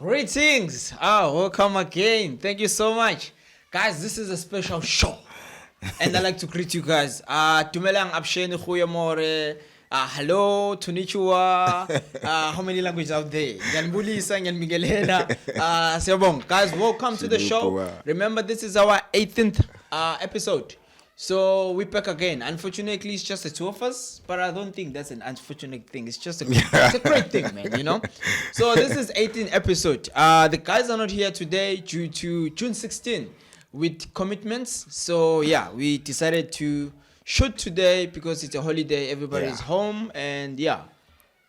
Greetings. Welcome again. Thank you so much. Guys, this is a special show. And I'd like to greet you guys. Tumelang apsheni more. Hello, Tunichua. How many languages out there? Nyanbulisa, Nyanmigelena. Sebong. Guys, welcome to the show. Remember, this is our 18th episode. So we're back again. Unfortunately, it's just the two of us, but I don't think that's an unfortunate thing. It's just it's a great thing, man, you know? So this is 18th episode. The guys are not here today due to June 16 with commitments. So yeah, we decided to shoot today because it's a holiday. Everybody's home and yeah.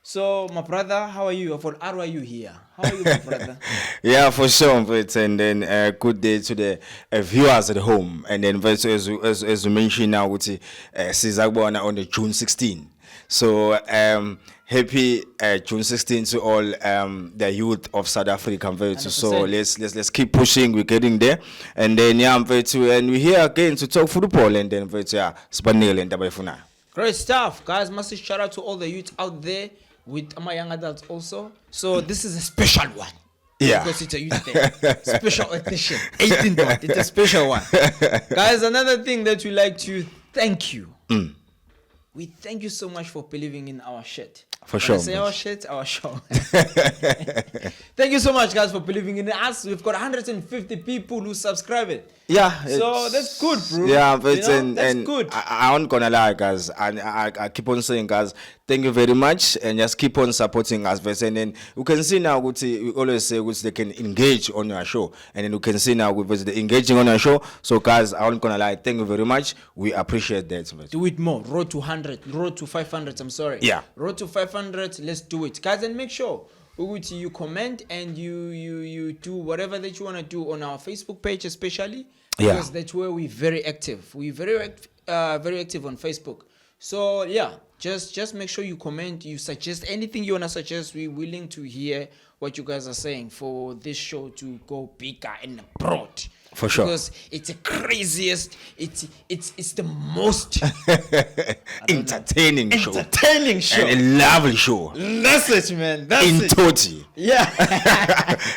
So my brother, how are you? For are you here? How are you, my brother? Yeah, for sure. But and then good day to the viewers at home. And then as you mentioned now, with Sizagwana on the June 16. So happy June 16 to all the youth of South Africa. So let's keep pushing. We're getting there. And then and we're here again to talk football. And then Spanil and Dabafuna. Great stuff, guys. Massive shout out to all the youth out there. With my young adults also. So this is a special one. Yeah. Because it's a youth day. Special edition. 18th one. It's a special one. Guys, another thing that we like to thank you. We thank you so much for believing in our shit. For sure. When I say our shit, our show. Thank you so much, guys, for believing in us. We've got 150 people who subscribe it. Yeah. So that's good, bro. Yeah, but that's good. I'm not gonna lie, guys. And I keep on saying, guys, thank you very much, and just keep on supporting us. And then you can see now, we always say they can engage on your show, and then you can see now with the engaging on your show. So, guys, I'm not gonna lie, thank you very much. We appreciate that. Do it more. Road to 100, road to 500. I'm sorry. Yeah. Road to 500. Let's do it, guys, and make sure you comment and you do whatever that you want to do on our Facebook page, especially because that's where we're very active. We're very active on Facebook. So yeah, just make sure you comment, you suggest anything you want to suggest. We're willing to hear what you guys are saying for this show to go bigger and broad. For sure. Because it's the craziest, it's the most entertaining show. And a lovely show. That's it, man. That's in it. Toti. Yeah.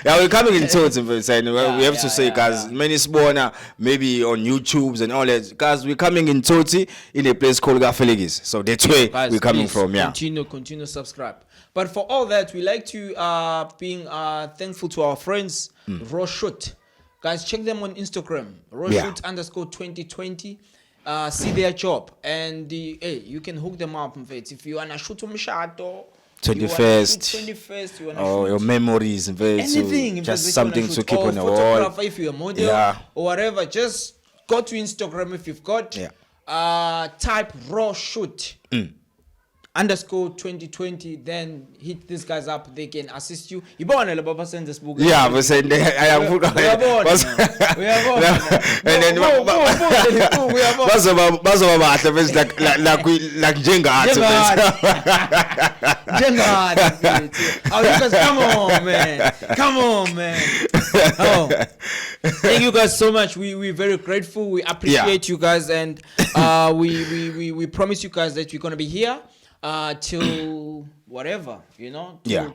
Yeah, we're coming in Toti. We have to say, guys, many spawner, maybe on YouTubes and all that. Guys, we're coming in Toti in a place called Gafelegis. So that's where we're coming from. Yeah. Continue subscribe. But for all that, we like to being thankful to our friends, Raw Shoot. Guys, check them on Instagram, rawshoot_2020. See their job. And you can hook them up. If you want to shoot on Mishato, 21st, your memories, anything, just something to keep on the wall. If you're a model or whatever, just go to Instagram if you've got. Type Raw Shoot. _2020, then hit these guys up. They can assist you. You born a Baba send this book. Yeah, but say I am we are born. And then we are born. Like Jenga. Oh, you guys, come on, man. Oh, thank you guys so much. We're very grateful. We appreciate you guys, and we promise you guys that we're gonna be here. Till whatever,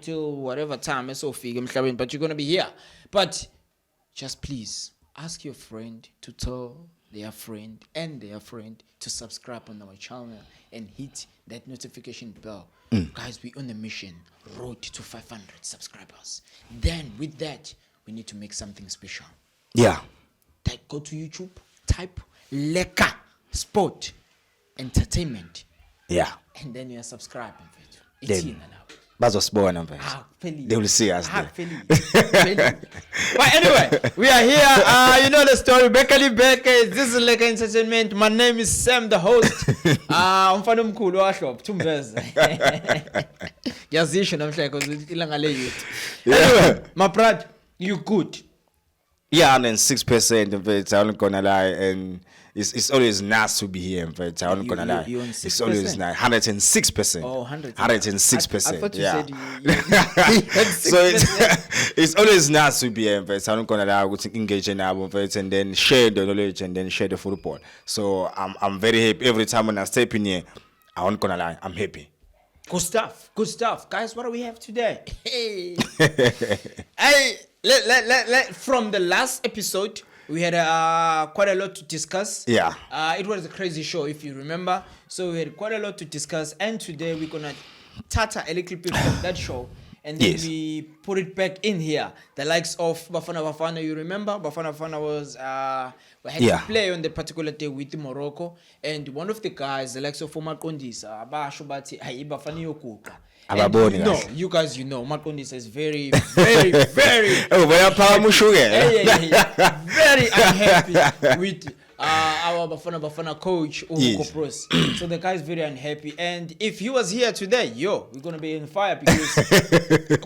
till whatever time, but you're gonna be here. But just please ask your friend to tell their friend and their friend to subscribe on our channel and hit that notification bell. Guys, we're on a mission, road to 500 subscribers. Then with that, we need to make something special. Yeah. Go to YouTube, type Lekker Sport Entertainment. Yeah. And then you are subscribing. It's in now. They will see us there. But anyway, we are here. You know the story. Becker. This is Lekker Entertainment. My name is Sam, the host. I'm from Mkulu Ashop. Anyway, my brother, you good? Yeah, and then 6% of it. I'm not gonna lie, and it's always nice to be here. But I'm not gonna lie, it's always nice. 106%. Oh, 106%. 106%. I thought you yeah. said So it's always nice to be here. But I'm not gonna lie, we engage in our but and then share the knowledge and then share the football. So I'm very happy every time when I step in here. I'm not gonna lie, I'm happy. Good stuff. Guys, what do we have today? Hey. Hey, from the last episode, we had quite a lot to discuss. Yeah. It was a crazy show, if you remember. So we had quite a lot to discuss. And today we're going to tata a little bit from that show. And then we put it back in here. The likes of BafanaVMorroco, you remember? BafanaVMorroco was, we had to play on the particular day with Morocco. And one of the guys, the likes of Maqondisa, Abashobati, BafanaVMorroco. You guys, Maqondisa is very, very, very, very unhappy with our Bafana coach, Hugo Bross. So the guy is very unhappy. And if he was here today, we're going to be in fire because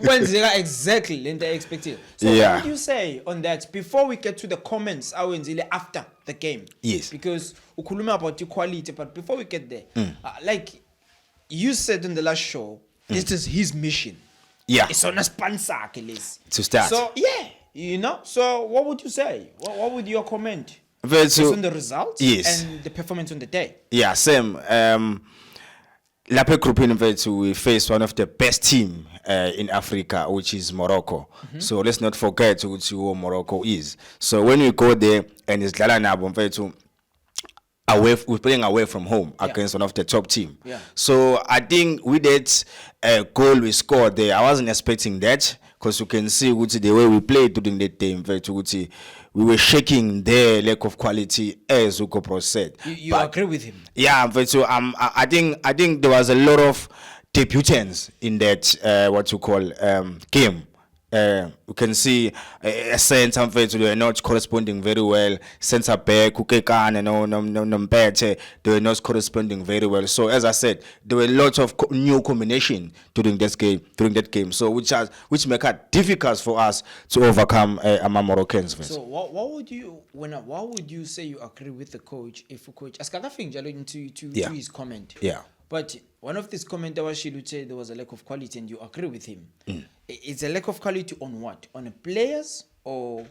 when they are exactly in the expected. So what would you say on that before we get to the comments after the game? Yes. Because ukuluma about equality, but before we get there, like you said in the last show, this is his mission. Yeah. It's on a sponsor, to start. So, So, what would you say? What would your comment? Based on the results and the performance on the day? Yeah, same. Lapel grouping we face one of the best team in Africa, which is Morocco. So let's not forget who Morocco is. So when we go there and it's we're playing away from home against one of the top team. So I think with that goal we scored there, I wasn't expecting that because you can see the way we played during that game. We were shaking their lack of quality, as Hugo Bross said. You agree with him? Yeah, I think there was a lot of debutants in that game. You can see a center they were not corresponding very well. Center back, Kukekan and they were not corresponding very well. So as I said, there were lots of new combination during that game. So which make it difficult for us to overcome Moroccans. So what would you say you agree with the coach if a coach to his comment? Yeah. But one of these commenters, she would say there was a lack of quality, and you agree with him. It's a lack of quality on what? On the players or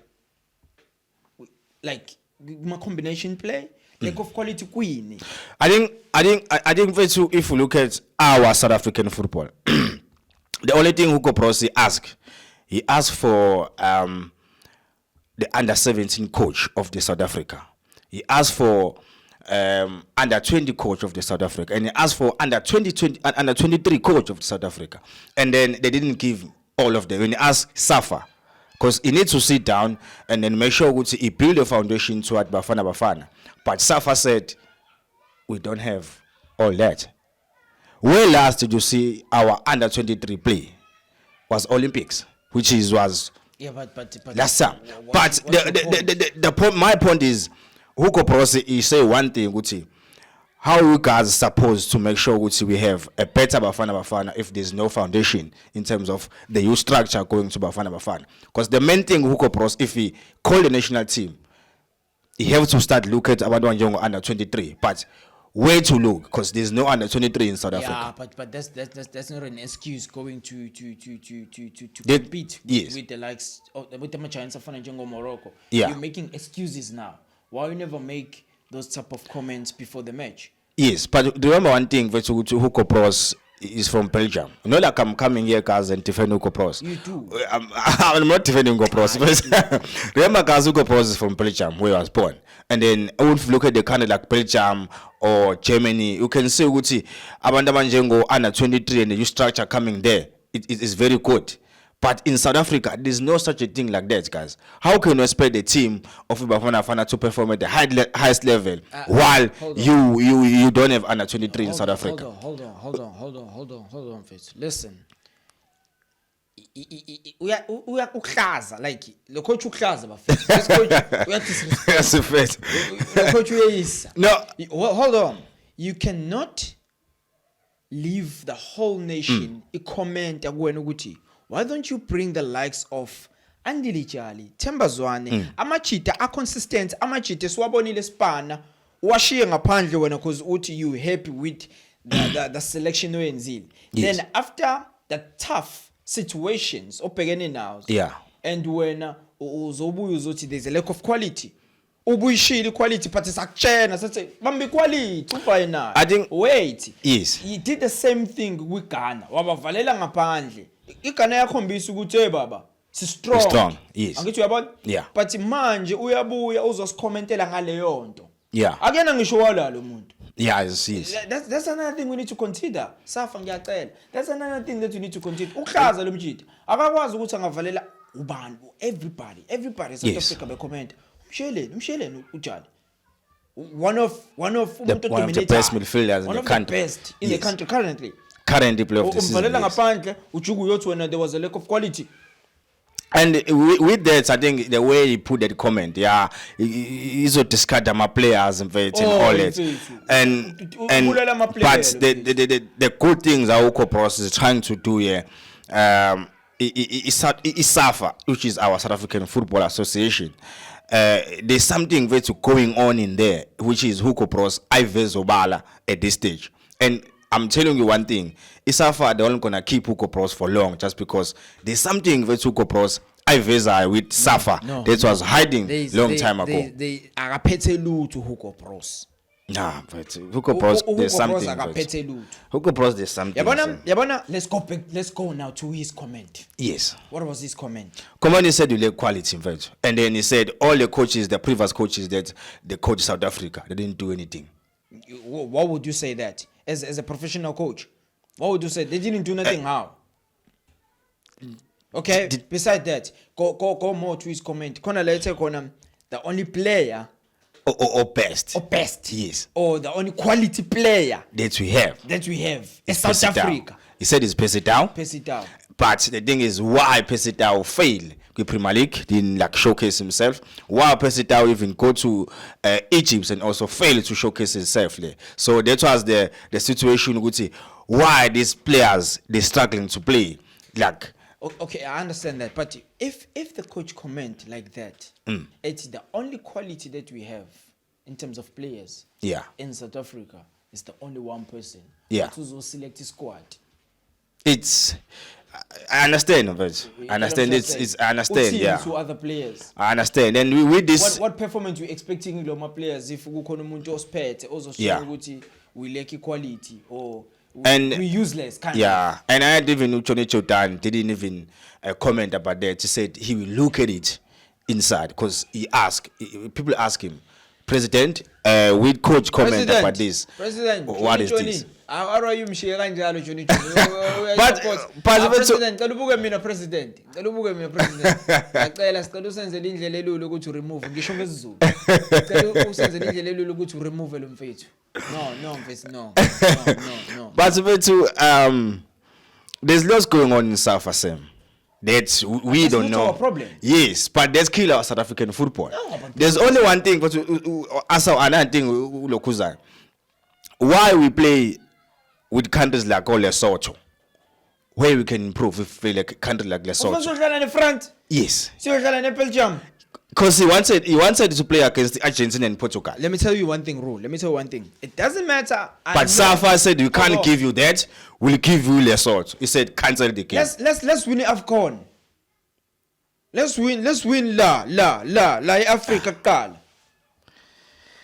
like my combination play? Lack of quality queen. I think if we look at our South African football, the only thing Hugo Bross he asked for the under-17 coach of the South Africa. He asked for under 20 coach of the South Africa, and he asked for under 23 coach of the South Africa, and then they didn't give all of them. When he asked SAFA, because he needs to sit down and then make sure he build a foundation toward Bafana. But SAFA said we don't have all that. Where last did you see our under 23 play? Was Olympics, which was last time. But the point, my point is, Hugo Bross is say one thing, how you guys supposed to make sure we have a better Bafana if there's no foundation in terms of the youth structure going to Bafana? Because the main thing Hugo Bross, if he call the national team, he have to start look at about young under 23. But where to look? Because there's no under 23 in South Africa. Yeah, but that's not an excuse going to compete with the likes with the Giants of Morocco. Yeah. You're making excuses now. Why you never make those type of comments before the match? Yes, but remember one thing, Hugo Bross is from Belgium. You know, like I'm coming here, guys, and defend Hugo Bross. You do. I'm not defending Hugo Bross. Remember, guys, Hugo Bross is from Belgium, where I was born. And then I would look at the kind of like Belgium or Germany. You can see, Abandamanjengo under 23 and the youth structure coming there. It is very good. But in South Africa, there's no such a thing like that, guys. How can you expect the team of BafanaVMorroco to perform at the highest level while you don't have under 23 in South Africa? Hold on, Fitz. Listen. We are uklaza, like the coach uklaza, Bafana. This coach, we are disrespect. The coach is no. Hold on. You cannot leave the whole nation a comment agwenuguti. Why don't you bring the likes of Andile Jali, Tembazwane, Amachita are consistent, Amachita swabonile spana, washiye ngaphandle wena cause uthi you happy with the selection wenzile. Yes. Then after the tough situations obhekene now. Yeah. And when uzobuya uzothi there's a lack of quality. ubuyishile quality but sakutshena sathi bambe quality uFinal. I think wait. Yes. He did the same thing with Ghana. Wabavalela ngaphandle. IGhana yakhombisa ukuthi hey baba si strong. Strong. Yes. Angithi uyabona? Yeah. But manje uyabuya uzosicommentela ngaleyo nto. Yeah. Akena ngisho wala lo muntu. Yeah, yes. That's another thing we need to consider. SAFA ngiyacela. That's another thing that we need to consider. Uhlaza lo mjidi akakwazi ukuthi angavalela ubani everybody South Africa be comment. Msheleni ujali. One of the best midfielders in the country. Best in the country currently. Currently play of the season. Umvalela ngaphandle ujugu yothi wena there was a lack of quality. And with that, I think the way he put that comment, yeah, he's to discard my players and all that. But the good things that hugobross is trying to do here, is SAFA, which is our South African Football Association. There's something very going on in there, which is hugobross Ivezobala at this stage. And I'm telling you one thing, SAFA they're only gonna keep hugobross for long just because there's something with hugobross Iveza with SAFA that was hiding long time ago. They are aphethe lutho hugobross. Nah, but hugobross there's something. Hugobross there's something. Yabona, let's go now to his comment. Yes. What was his comment? Comment he said you lack quality in fact. And then he said all the coaches, the previous coaches that they coached South Africa, they didn't do anything. What would you say that as a professional coach? What would you say? They didn't do nothing. How? Okay. Besides that, go more to his comment. Kona later, the only player or best. Yes. Or the only quality player that we have in South Africa. He said it's Pisto. But the thing is, why Pisto failed with Premier League, didn't like showcase himself. Why Pisto even go to Egypt and also fail to showcase himself there. So that was the situation. Would say why these players they're struggling to play. Like okay, I understand that. But if the coach comment like that, it's the only quality that we have in terms of players. Yeah. In South Africa, it's the only one person. Yeah. To select his squad. It's I understand, but I understand I understand, yeah. To other players. I understand. And with this what performance you expecting Loma players if kukhona umuntu osiphethe ozosho ukuthi we lack quality or we useless kind of. And I had even Uchone Chotan didn't even comment about that. He said he will look at it inside because people ask him, President, with coach comment about this. President, what is this? How are you mshiye kanjalo Johnny? But President, kalubuke mina President. Ngicela sicela usenzele indlela elulu ukuthi remove ngisho ngesizulu. Ngicela usenzele indlela elulu ukuthi remove lo mfethu. No, mfethu no. But there's lots going on in SAFA Sam. That's we don't know. Our problem. Yes, but that's kill our South African football. There's only one thing, but another thing, why we play with countries like Lesotho, where we can improve if we play like a country like Lesotho. In front. Yes. In Belgium. Because he wanted to play against Argentina and Portugal. Let me tell you one thing, Rule. It doesn't matter. But SAFA said we can't give you that. We'll give you Lesotho. He said cancel the game. Let's win AFCON. Let's win la Africa kala.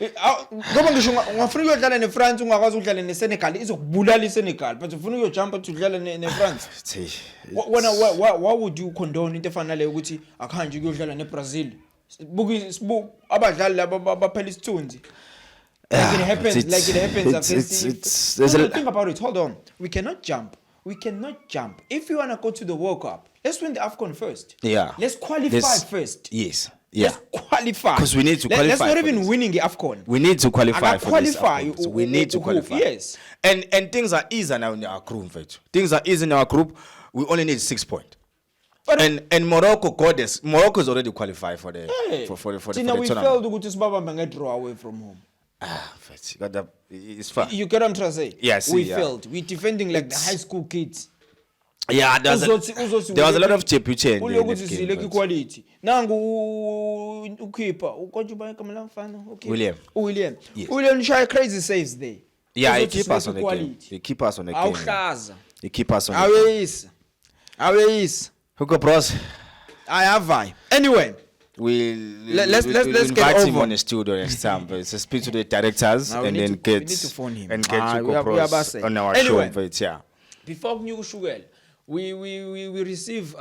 Ngoba ngisho ungafuna uyodlala neFrance ungakwazi ukudlala neSenegal izokubulala iSenegal but ufuna uyojumpa udlala neFrance. Why would you condone into efana leyo ukuthi akanje ukuyodlala neBrazil? Buku abadlali laba baphela isithunzi. Like it happens think about it. Hold on. We cannot jump. If you want to go to the World Cup, let's win the AFCON first. Yeah. Let's qualify first. Yes. Yeah. Let's qualify. Because we need to qualify. Let's not even winning the AFCON. We need to qualify for this. We need to qualify. Yes. And things are easy now in our group. Things are easy in our group. We only need 6 points. And Morocco got this. Morocco is already qualified for the for the tournament. We failed to Baba draw away from home. It's fun. You get what I'm trying to say? Yes. We failed. We're defending like the high school kids. Yeah, there was a lot of chapuche. Quality. Nangu ukeeper. William. Yes. William try crazy saves there. Yeah, he keep us on the game. He keep us on the game. He keep us on the game. How is? hugobross. I have I. Anyway, Let's invite get him over. on the studio next time. But to speak to the directors Now we and need then to- get we need to phone him. and get Ah, Hugo we are Bross busting. on our Anyway. show. But yeah, Before New Sugar, we receive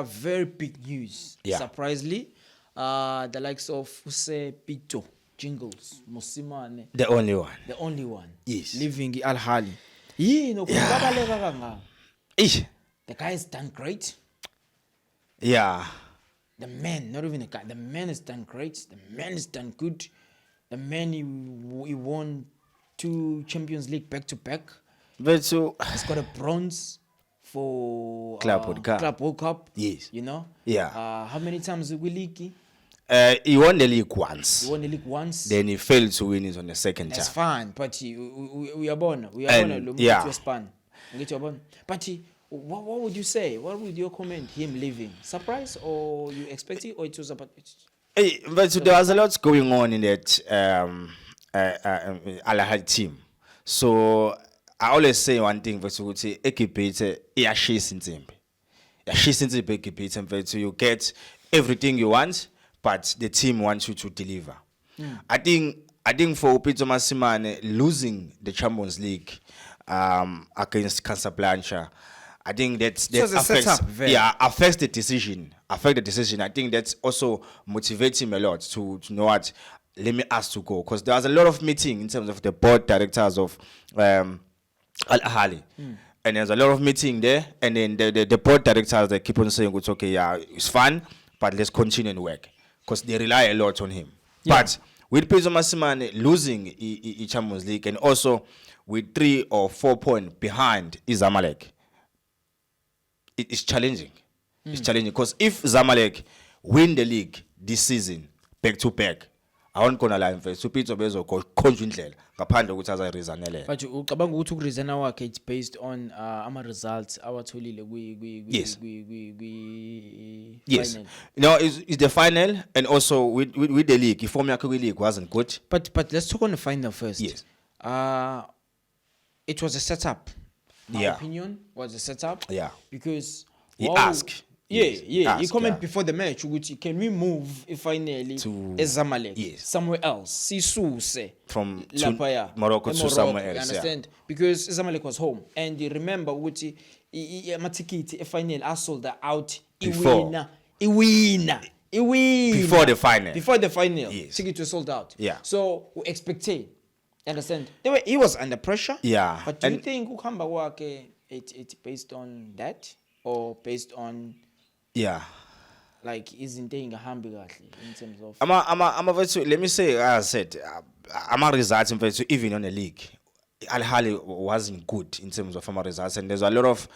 very big news. Yeah. Surprisingly, the likes of Pisto, Jingles, Mosimane, the only one. the only one, Yes. living in Al Hali. The Ish. guy has done great. Yeah. The man, not even the guy, the man has done great. The man has done good. The man, he won 2 Champions League back to back. But so He's got a bronze for Club World Cup. Club World Cup. Yes. You know? Yeah. How many times did we league? he won the league once. He won the league once. Then he failed to win it on the second That's time. fine. But we are born. We are And, born. yeah. But what would you say? What would you comment him leaving? Surprise or you expect it or it was about it? Hey, but so there was a lot going on in that Al Ahly team. So I always say one thing, but so say equipate iyashisa insimbi. Yashisa insimbi equipate and so you get everything you want, but the team wants you to deliver. I think for Pisto Mosimane losing the Champions League against Casablanca, I think that was a affects setup, affects the decision. I think that also motivates him a lot to know what, let me ask to go, because there was a lot of meeting in terms of the board directors of Al Ahly. And there's a lot of meeting there, and then the board directors, they keep on saying, it's okay, yeah, it's fun, but let's continue and work, because they rely a lot on him. Yeah. But with Pisto Mosimane losing the Champions League, and also with 3 or 4 points behind Zamalek, it is challenging. It's challenging, because if Zamalek win the league this season back to back, I won't gonna lie, so Pisto bezokhonjwa indlela ngaphandle ukuthi azayirizanelela. But ucabanga ukuthi ukurizana wakhe it's based on ama results awatholile Yes. Yes. Yes. No, it's the final, and also with the league, the form yakhe league wasn't good. But let's talk on the final first. Yes. It was a setup. My Yeah. opinion was a setup. Yeah. Because He wow, asked. Yeah, Yes, yeah. He asked, comment yeah. before the match, ukuthi, can we move finally To- Zamalek Yes. somewhere else? Sisuse From lapha ya, Morocco to eMorocco, somewhere you else, understand? Because Zamalek was home, and you remember ukuthi amatikiti final are sold out. Before. Iwina. Before the final. Before the final, Yes. ticket was sold out. Yeah. So we expected. Understand? He was under pressure. Yeah. But do you And- think ukuhamba kwakhe it's based on that or based on Yeah. like izinto engahambi kahle in terms of Let me say, as I said, ama results in fact, even on the league, Al Ahly wasn't good in terms of our results, and there's a lot of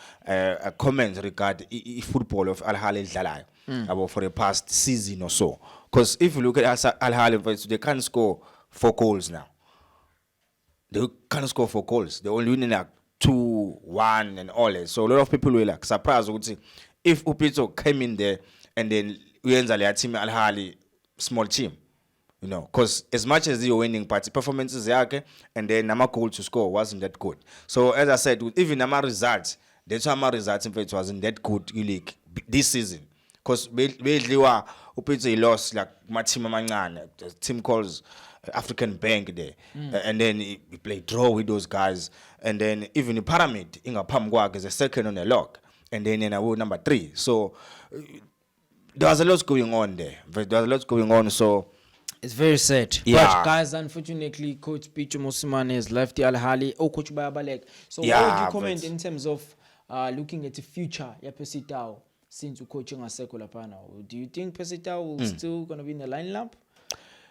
comments regarding football of Al Ahly dlalayo about for the past season or so. Because if you look at Al Ahly, they can't score 4 goals now. They can't score 4 goals. They only winning like 2-1 and all that. So a lot of people were like surprised if Pisto came in there and then we end up team Al Ahly small team, you know, because as much as they were winning, but performances yake and then nama goal to score wasn't that good. So as I said, even nama results, that's why my results in fact wasn't that good in league this season, because basically Pisto he lost like my team amancane, the team calls African Bank there, and then he played draw with those guys, and then even the Pyramid ingaphambi kwakhe is a second on the log, and then I won number 3. So there was a lot going on there. There was a lot going on. So it's very sad. Yeah. But guys, unfortunately, Coach Pisto Mosimane has left the Al Ahly. Oh, Coach Bayabalek. So what would Yeah, you comment but- in terms of looking at the future ya Pesitao since coaching Aseko Lapana? Do you think Pesitao will still gonna be in the lineup?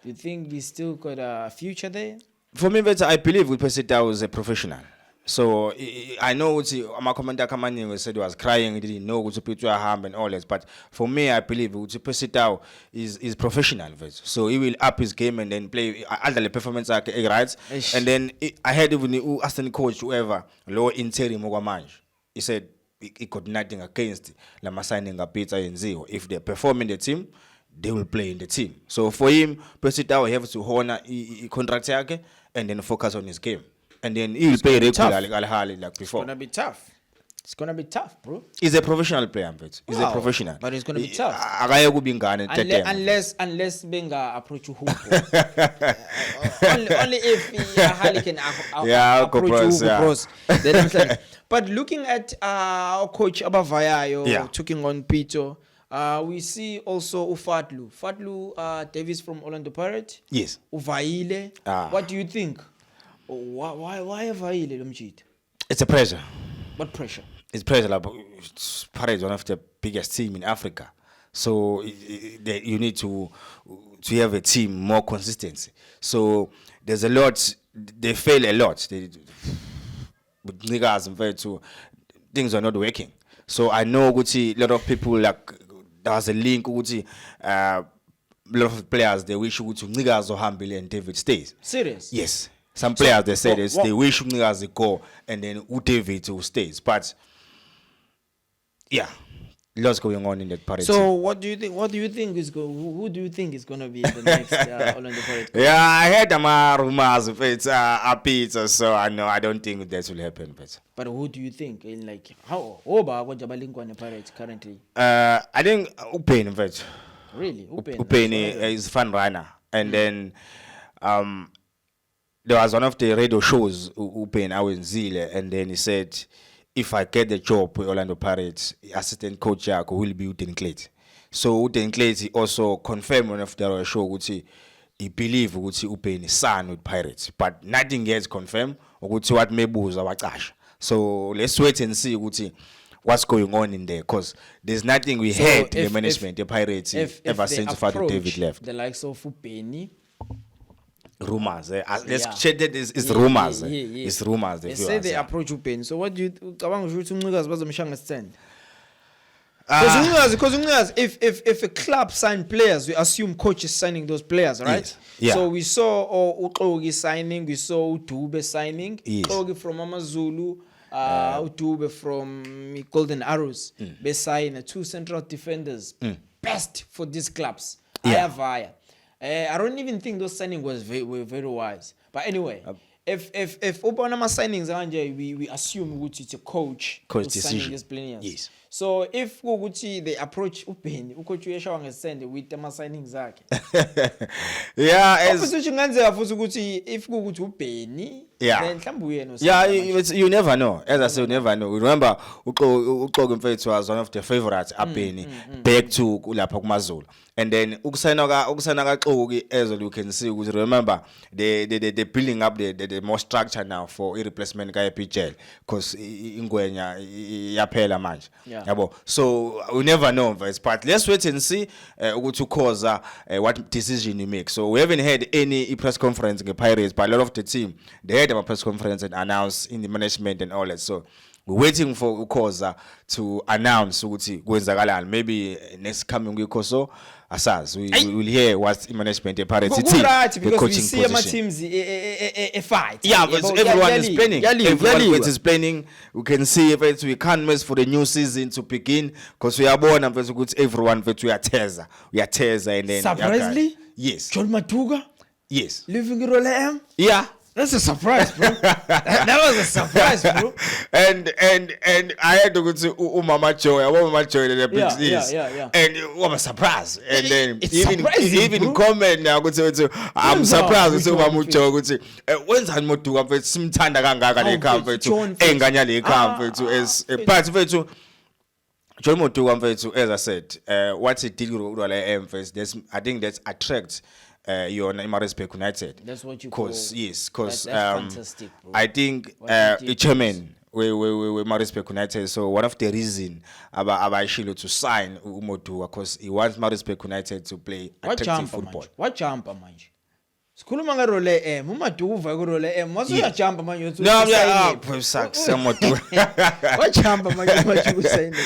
Do you think he's still got a future there? for me, I believe with Pesita was a professional. So I know my commentator Kamani said he was crying, he didn't know what to put your hand and all that. But for me, I believe Pesita is professional. So he will up his game and then play other performance right. And then I heard even Aston coach whoever low interim Mugamanj. He said he got nothing against Lama signing a Peter and Zio. If they perform in the team, they will play in the team. So for him, Pesita will have to honor contract and then focus on his game. And then he will play regularly like before. It's gonna be tough. It's gonna be tough, bro. He's a professional player, mfethu. He's a professional. But it's gonna be tough. Akaye kuba ingane Unless benga approach Hugo. Only if Hali can approach Hugo Bros. Then I'm like, but looking at our coach Abavayayo taking on Pisto, we see also Fatlu Davis from Orlando Pirates. Yes. Uvaile. What do you think? Why Uvaile Lomjit? It's a pressure. What pressure? It's pressure. Like, Pirates one of the biggest team in Africa, so you need to have a team more consistency. So there's a lot. They fail a lot. With niggas and to things are not working. So I know a lot of people like there's a link. A lot of players they wish to niggas or Hambili and David stays. Serious? Yes. Some players they say they wish niggas go and then David who stays, but. Yeah, lots going on in that party. So, what do you think? What do you think is who do you think is going to be the next Orlando Pirates? Yeah, I heard rumors of it's a pizza, so I don't think that will happen. But who do you think? In like how Oba what Jabalingwa Pirates currently? I think Upain, but really Upain is fun runner, and then there was one of the radio shows Upain I was in Zile, and then he said, if I get the job with Orlando Pirates, assistant coach will be Uten Clate. So Uten Clate also confirmed on the show he believe Upen is son with Pirates, but nothing gets confirmed or what maybe was our cash. So let's wait and see what's going on in there, because there's nothing we heard in the management, the Pirates ever since Father David left. The likes of Upeni. Rumors. Let's check that it's rumors. It's rumors. They say they approach Upeni. So what do you stand? Because if a club sign players, we assume coach is signing those players, right? Yes. Yeah. So we saw Utogi signing, we saw Utube signing, yes. Utogi from Amazulu, Utube from Golden Arrows. They sign 2 central defenders. Best for these clubs. Yeah. I don't even think those signings were very wise. But anyway, if Obanama signings are we assume it's a coach signing these players. Yes. So if they approach Upeni, coach send with them signings. Yeah, if Upeni, you never know. As I said, you never know. Remember, Uko was one of the favorites Upeni back to Ulapa Mazul. And then Uksanaga as you can see, remember they're building up the more structure now for a replacement guy PSL because Ingwenya Yapela match. So we never know, but let's wait and see to cause what decision you make. So we haven't had any press conference in the Pirates, but a lot of the team they had a press conference and announced in the management and all that. So we're waiting for Ukoza to announce maybe next coming week or so. Asas, we will hear what management the Pirates team, the coaching we see position. Teams a fight. Yeah, but everyone is planning. Everyone is planning. We can see if we can't miss for the new season to begin because we are born and everyone we are Teza. We are Teza and then surprisingly, yes. John Matuga? Yes. Living in Roleam? Yeah. That's a surprise, bro. that was a surprise, bro. And I had to go to Mama Joy. Mama Joy yeah. And what a surprise. And then even bro. comment now go to I'm surprised to Mama Joy go to when's I motu amfethu simthanda kangaka le camfethu enganya le camfethu as part to John Motu amfethu, as I said, what he did with first, I think that's attract your Marisbeck United. That's what you call. Yes, because fantastic, bro. I think the chairman we Marisbeck United. So one of the reason about Shilo to sign Umotu because he wants Marisbeck United to play attractive football. What jumper, man? Sikhuluma ngerole umaduva kurole mase uyajumpa manje uthi no samotu wajumpa manje manje usayini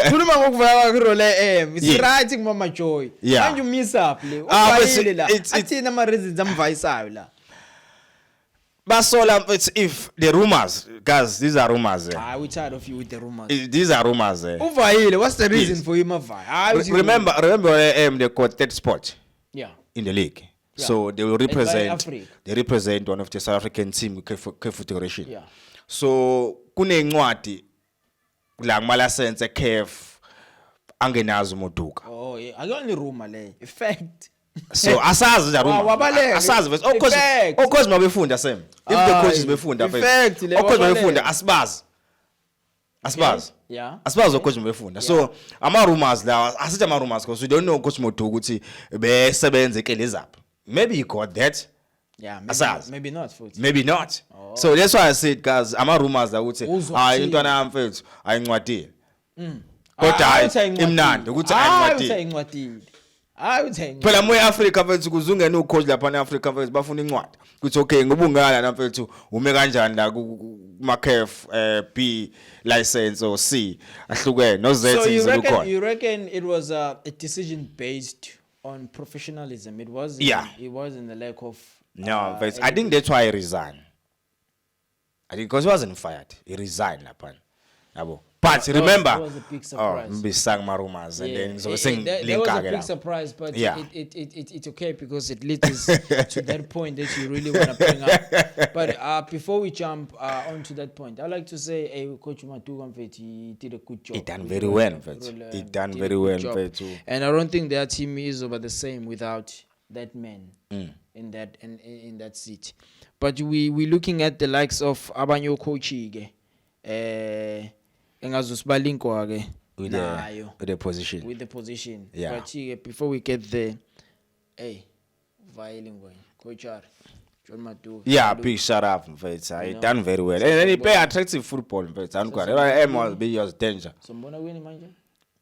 sikhuluma ngokuvaka kurole it's right ngmama Joy manje umiss up le ubayile la athina ama reasons amvayisayo la basola if the rumors guys these are rumors we tired of you with the rumors these are rumors uvayile what's the reason for him avaya remember they got third spot in the league. Yeah. So they will represent. They represent one of the South African team, K Federation. Yeah. So kune ngwadi la ngama license ekef angenazo uModuka. Oh yeah, akuyona rumor le. Effect. So asazi nje rumor. Asazi vese. Of course mabefunda Sam. If the coaches befunda vese. Of course mabefunda asibazi. Asibazi. Yeah. Asibazi coach mabefunda. So ama rumors la asithi ama rumors because we don't know coach Moduka ukuthi besebenze ke lezaphi. Maybe he got that. Yeah, maybe not futhi. Maybe not. Oh. So that's why I said guys ama rumors la ukuthi intwana yami mfethu ayincwadile. Kodwa hayi imnandi ukuthi ayincwadile. Phela moya Africa mfethu kuzungena ucoach lapha eAfrica mfethu bafuna incwadi. Kuthi okay ngobungana na mfethu ume kanjani la kuma CAF B license or C ahlukene no Z izilukhona. So you reckon it was a decision based on professionalism? It wasn't. Yeah. It wasn't the lack of. No, but I think that's why he resigned. I think because he wasn't fired, he resigned upon. But remember, that was a big surprise. We sang Marumas and then so saying that was a big surprise, but it's okay because it leads to that point that you really want to bring up. But before we jump onto that point, I'd like to say, hey, Coach Matuga, he did a good job. He done very well, he done very well, and I don't think their team is over the same without that man in that seat. But we looking at the likes of Abanyo Kochige. Engazusibalinkwa ke nayo with the position. Yeah. But before we get there, hey, violin Coach R, John Matuga. Yeah, big shout out mfethu. He done very well. And he play attractive football mfethu. Anukwa. Must be your danger. So mbona wini manje?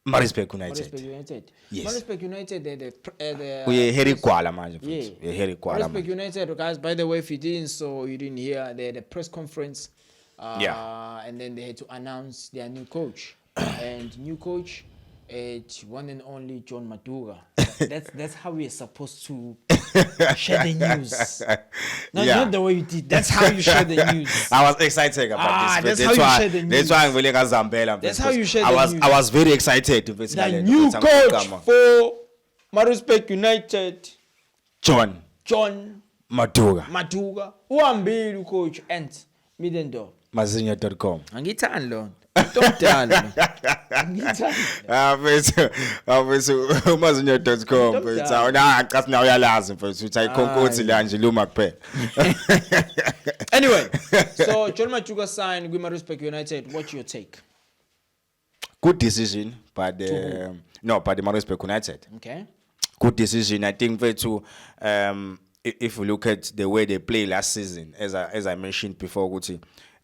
Maritzburg United. Yes. Maritzburg United the we Harry Kwala manje mfethu. We Harry Kwala. Maritzburg United guys, by the way, if you didn't hear the press conference. And then they had to announce their new coach. And new coach, it's one and only John Matuga. That's how we are supposed to share the news. Not the way you did. That's how you share the news. I was excited about this. That's how you share the news. That's why I'm really Zambela. That's how you share the news. I was very excited to visit the new coach for Maritzburg United. John Matuga. Uhambile coach and Middendorf. Mazinho.com. Angithandi lo. Ngitodala. Mazinho.com. Awuna chathi nawe uyalazi mfethu uthi ayikhonkotsi la nje luma kuphela. Anyway, so John Matuga signed with Maritzburg United. What's your take? Good decision by the Maritzburg United. Okay. Good decision. I think mfethu if we look at the way they played last season, as I mentioned before,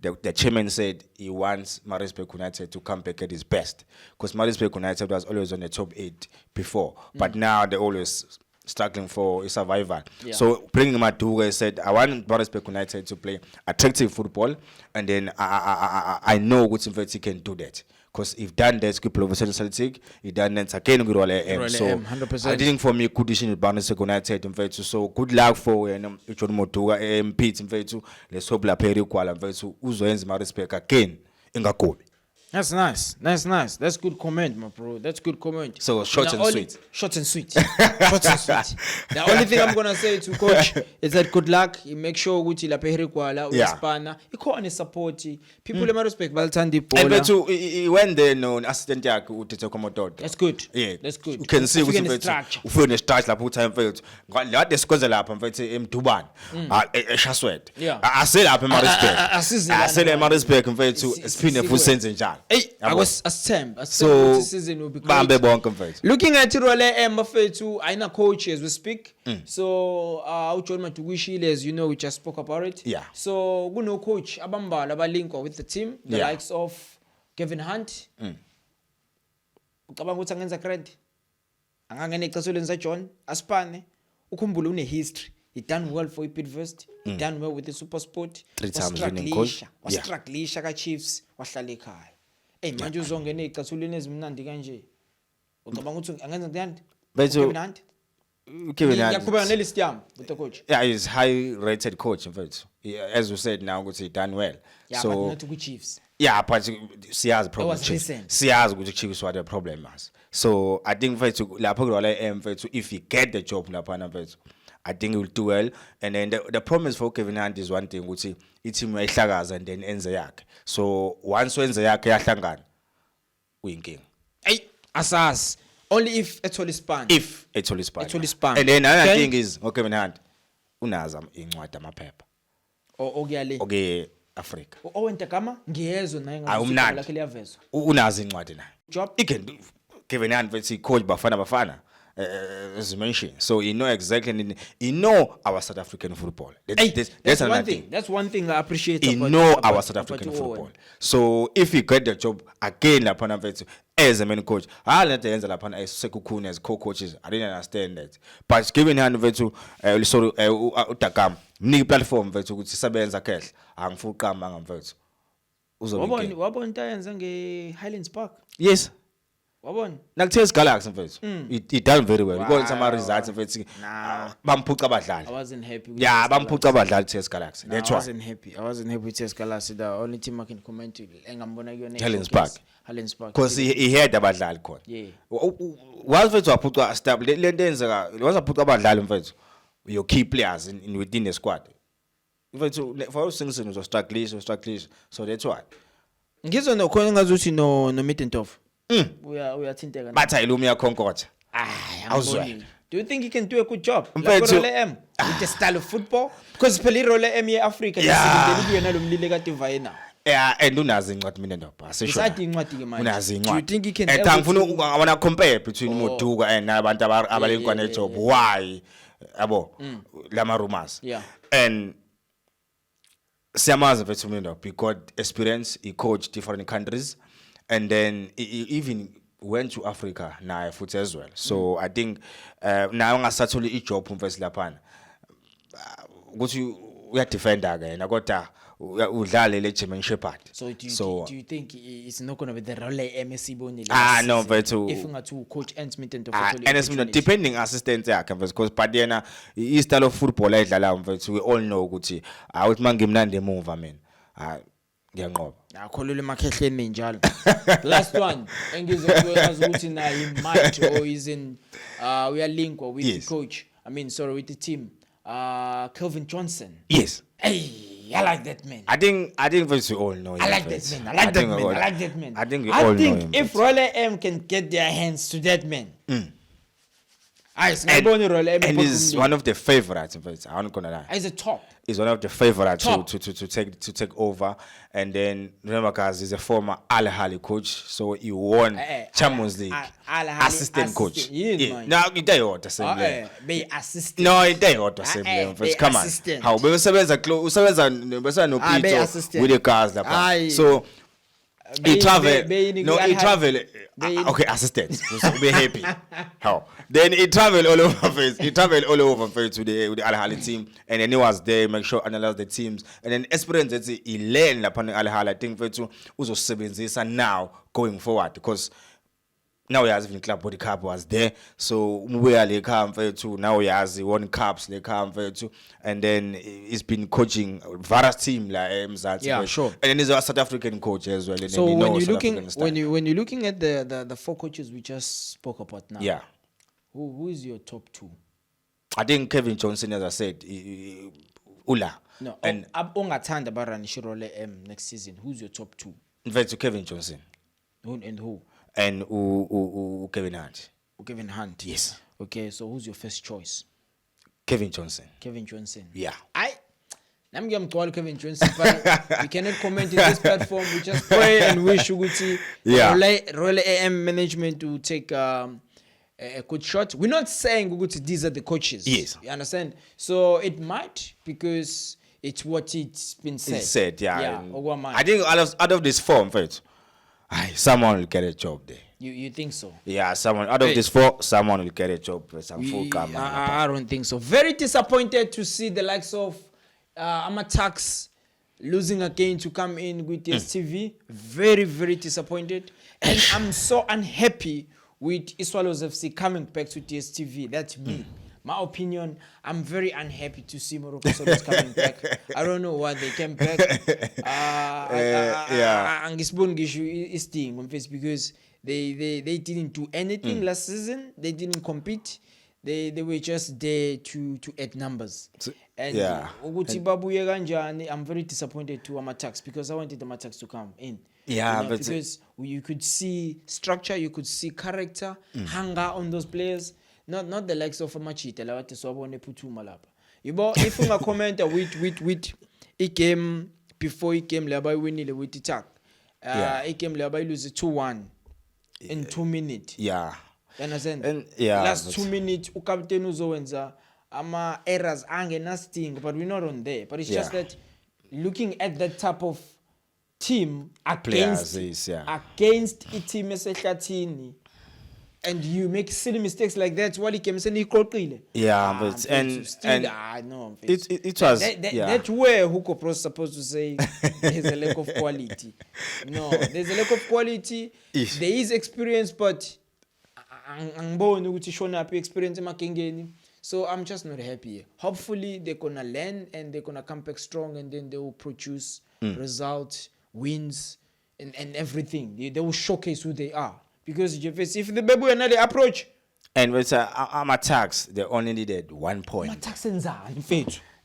the chairman said he wants Maritzburg United to come back at his best. Because Maritzburg United was always on the top 8 before. But now they're always struggling for a survival. Yeah. So bringing Matuga said, I want Maritzburg United to play attractive football. And then I know what he can do that. Because if done that, keep over Celtic, he done that again with M. So 100%. I think for me, good decision with Maritzburg United. So good luck for John Matuga and Pete. Let's hope la peri kwala uzo enzi Maritzburg again ingakobi. That's nice. That's good comment, my bro. That's good comment. So short and sweet. The only thing I'm gonna say to coach is that good luck. Make sure ukuthi lapha eherikwala uyaspana. Ikhona support. People in Maritzburg balithanda ibhola. And he went there no assistant yakhe uThetho Komododo. That's good. Yeah. That's good. You can see ukuthi mfethu ufike ne-structure lapha utime mfethu. La desikwenze lapha mfethu eMdubane. eShaswet. Aselapha eMaritzburg. Asele eMaritzburg mfethu siphinde futhi senze njalo. Hey, I was so season will be great. Looking at Role Mafetu, I know coach as we speak. So John Matuga, as you know, we just spoke about it. Yeah. So we know coach Abamba Labalinko with the team, the likes of Kevin Hunt. Ukabanga ukuthi angenza credit. Angangene ixesho lenza John Aspane. Ukhumbule une history. He done well for Pidvest. He done well with the Super Sport. 3 times winning coach. Wastrugglisha ka Chiefs wahlala ekhaya. Hey manje uzongena ixathulini ezimnandi kanje. Ucabanga ukuthi angenza ngiyandi? Kevin Hunt. Yakubona nelist yami with the coach. Yeah, he's high rated coach in fact. As we said now he done well. Yeah, so but not with Chiefs. Yeah, but siyazi problem. Siyazi ukuthi Chiefs what the problem is. So I think mfethu lapho kulola mfethu if he get the job lapha mfethu I think he will do well. And then the promise for Kevin Hunt is one thing, which team uyayihlakaza and then enze yakhe. So once wenze yakhe yahlangana, kuyinkinga. Hey, asas. Only if ethola ispan. If ethola ispan. Ethola ispan. And then another thing is Kevin Hunt unaza incwadi amaphepha. Okuyale. Okay, Africa. Owenta kama ngiyezwe naye Awumnandi. lakhe liyavezwa. Unazi incwadi naye. Job. He can do. Kevin Hunt vethi coach bafana. As you mentioned, so you know exactly. You know our South African football. That's one another thing. That's one thing I appreciate. You know our South African football. So if you get the job again, lapana vethi as a main coach, I'll let the ends lapana as sekukuni as co-coaches. I didn't understand that. But Kevin Hunt vethi sorry utakam mniki platform vethi ukuthi sabenza kahle. Angifuna uqamba ngamvethu. Wabona into ayenze nge-Highlands Park. Yes. Wabona? Nakuthes Galaxy mfethu. It done very well. Wow. Because some results mfethu bamphuca abadlali. I wasn't happy with Yeah, bamphuca abadlali TS Galaxy. That's why. I wasn't happy with TS Galaxy. The only team I can comment to engambona kuyona Highlands Park. Highlands Park. Because he had abadlali khona. Yeah. Was mfethu waphuca stable. Le nto enzeka, wasaphuca abadlali mfethu. Your key players in within the squad. Mfethu for us things was struggle. So that's why. Ngizwe nokhona ngazuthi no Middendorf. Uyathinteka. Batha ilumia Concord. Awuzwe. Do you think he can do a good job? Mfethu Role M with the style of football? Because phela irole M ye-Africa lesilindele kuyena lo mlile kade vayena. Yeah, and unazi incwadi mina ndaba. Usathi incwadi ke manje. Unazi incwadi. Do you think he can And angifuna ukubona compare between Moduka and abantu abalenkwani job. Why? Yabo. Lama rumors. Yeah. And siyamazi mfethu mina because experience, he coached different countries and then he even went to Africa naye futhi as well. So I think nayo ngasatholi ijob mfethu laphana. Ukuthi uyadefenda ke na kodwa udlale le German Shepherd. So do you think it's not going to be the role MSC no mfethu. If ungathi coach Ant Smith and and depending assistant yakhe because but yena I style of football ayidlala mfethu we all know ukuthi awuthi mangimnandi emuva mina. Ngiyanqoba. Akholele emakhehleni njalo. Last one engizokwazi ukuthi na he might or is in we are linked with the coach. With the team. Kelvin Johnson. Yes. Hey, I like that man. I think we all know him. I like that man. I think we all know him. If Role M can get their hands to that man. And he's one of the favorites. I'm not gonna lie. He's a top. He's one of the favorites to take over. And then remember, guys, he's a former Al Ahly coach, so he won Champions League assistant coach. Yeah. Now he did the same. Be assistant. No, he did the same. Come on, how we no Pisto with the cars. So he travel. No, he travel. Okay, assistant. So be happy. How? Then he traveled all over face. He traveled all over face with the Al Ahly team, and then he was there, make sure analyze the teams, and then experience that he learned upon Al Ahly. I think for to also and now going forward because now he has even club body cup was there, so we are come to now he has won cups they come to, and then he's been coaching various team like sure, and then he's a South African coach as well. And so when you're looking at the four coaches we just spoke about now, yeah. Who is your top two? I think Kevin Johnson, as I said, Ula. No, and ongathanda baranisha Role M next season. Who's your top two? To Kevin Johnson. Who? And Kevin Hunt. Kevin Hunt. Yes. Okay, so who's your first choice? Kevin Johnson. Yeah. I'm Kevin Johnson, but we cannot comment in this platform. We just pray and wish Uguti Role AM management to take a good shot. We're not saying Uguti these are the coaches. Yes. You understand? So it might because it's what it's been said. It's said, yeah. Yeah. I think out of this form, someone will get a job there. You think so? Yeah, someone out of this four, someone will get a job. I don't think so. Very disappointed to see the likes of Amatax losing again to come in with DSTV. Very, very disappointed. And I'm so unhappy with Iswalos FC coming back to DSTV. That's me. My opinion, I'm very unhappy to see Morocco Solos coming back. I don't know why they came back. Because they didn't do anything last season. They didn't compete. They were just there to add numbers. And I'm very disappointed to Amatax because I wanted Amatax to come in. Yeah, because you could see structure, you could see character, hunger on those players. Not the likes of Machite, la wathi swabone phuthuma lapha. Yibo if unga comment with a game before a game laba winile with attack. A game laba lose 2-1 in 2 minutes. Yeah. You understand? And yeah, last 2 minutes ukapteni uzowenza ama errors angenasting, but we're not on there. But it's just that looking at that type of team against against a team esehlathini, and you make silly mistakes like that, what he came saying he qoqile. Yeah, but no, it was that's where hugobross supposed to say there's a lack of quality. No, there's a lack of quality. There is experience, but angiboni ukuthi shona up experience emakengeni. So I'm just not happy. Hopefully they're gonna learn and they're gonna come back strong, and then they will produce results, wins, and everything. They will showcase who they are. Because if the baby another approach, and with attacks, they only needed 1 point.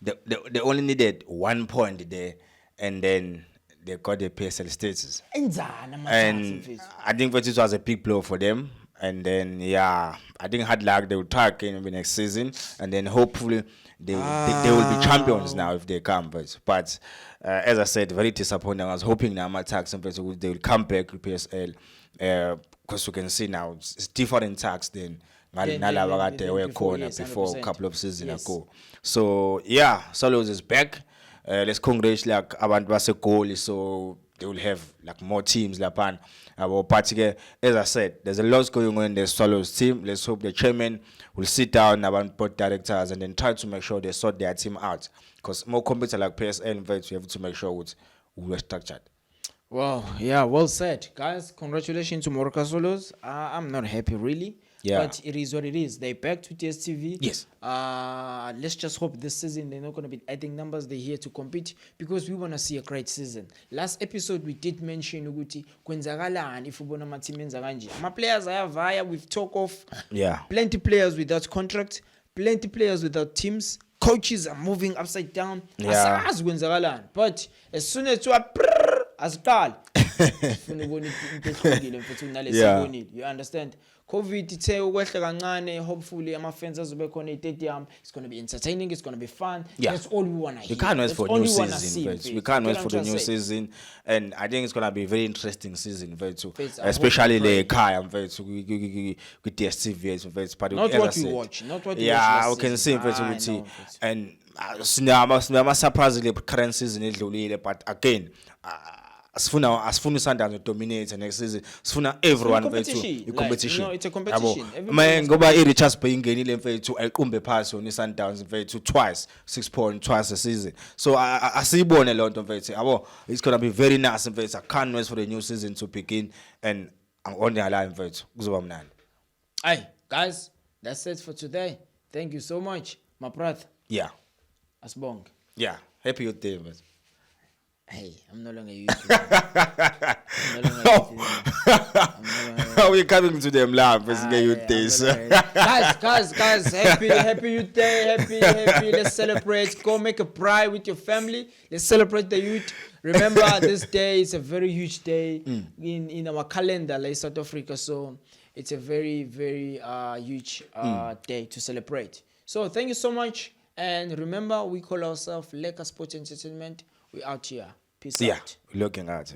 They only needed 1 point there, and then they got the PSL status. And I think that it was a big blow for them. And then I think hard luck, they will try again the next season, and then hopefully they will be champions now if they come. But as I said, very disappointing. I was hoping now my tax and they will come back with PSL, because you can see now it's different tax than they were corner before a couple of seasons ago. So Solos is back. Let's congratulate abantu base so they will have like more teams lapan. But as I said, there's a lot going on in the Swallows team. Let's hope the chairman will sit down about board directors and then try to make sure they sort their team out. Because more companies like PSL, we have to make sure we're structured. Well, well said. Guys, congratulations to Morroco Swallows. I'm not happy really. But it is what it is. They're back to TSTV. Yes. Let's just hope this season they're not going to be adding numbers. They're here to compete because we want to see a great season. Last episode we did mention ukuthi kwenzakalani if ubona ama team enza kanje. Ama players ayavaya with talk of plenty players without contract, plenty players without teams. Coaches are moving upside down. Asazi kwenzakalani. But as soon as you are asiqala you understand? COVID ithe ukwehla kancane, hopefully ama fans azobe khona stadium. It's going to be entertaining, it's going to be fun. That's all we want to hear. We can't wait for new season. We can't wait for the new season, and I think it's going to be a very interesting season, especially the Kai with DSTV. But not what we watch, not what we watch. We can see and surprisingly current season idlulile, but again asifuna Sundowns to dominate next season. Sifuna everyone competition. Competition. It's a competition. Man, ngoba i-Richards Bay ingenile mfethu ayiqumbe phansi on Sundowns mfethu twice 6 points twice a season. So asiyibone lo nto mfethu yabo, it's going to be very nice mfethu. I can't wait for the new season to begin, and I'm on the line mfethu kuzoba mnandi. Hey guys, that's it for today. Thank you so much, my brother. Asbong. Happy Youth Day mfethu. Hey, I'm no longer YouTuber. How are we coming to them live? Youth Days. Guys, happy Youth Day, happy. Let's celebrate. Go make a pride with your family. Let's celebrate the youth. Remember, this day is a very huge day in our calendar, like South Africa. So it's a very, very huge day to celebrate. So thank you so much. And remember, we call ourselves Lekker Sports Entertainment. We out here. Peace out. Looking out.